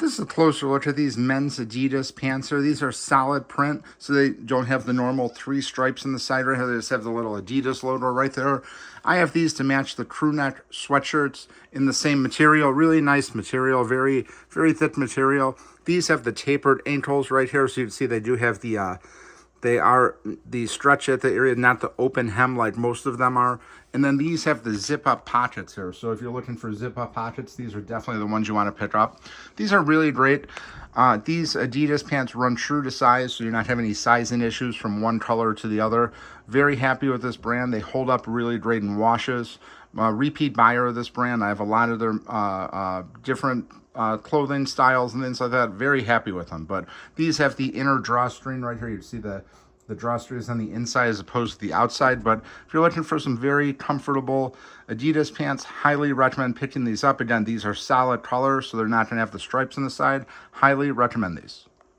This is a closer look at these men's Adidas pants here. These are solid print, so they don't have the normal 3 stripes in the side right here. They just have the little Adidas logo right there. I have these to match the crew neck sweatshirts in the same material. Really nice material, very, very thick material. These have the tapered ankles right here, so you can see they do have the they are the stretch at the area, not the open hem like most of them are. And then these have the zip-up pockets here. So if you're looking for zip-up pockets, these are definitely the ones you want to pick up. These are really great. These Adidas pants run true to size, so you're not having any sizing issues from one color to the other. Very happy with this brand. They hold up really great in washes. Repeat buyer of this brand. I have a lot of their different clothing styles and things like that. Very happy with them. But these have the inner drawstring right here. You see the drawstring is on the inside as opposed to the outside. But if you're looking for some very comfortable Adidas pants, highly recommend picking these up. Again, these are solid colors, so they're not going to have the stripes on the side. Highly recommend these.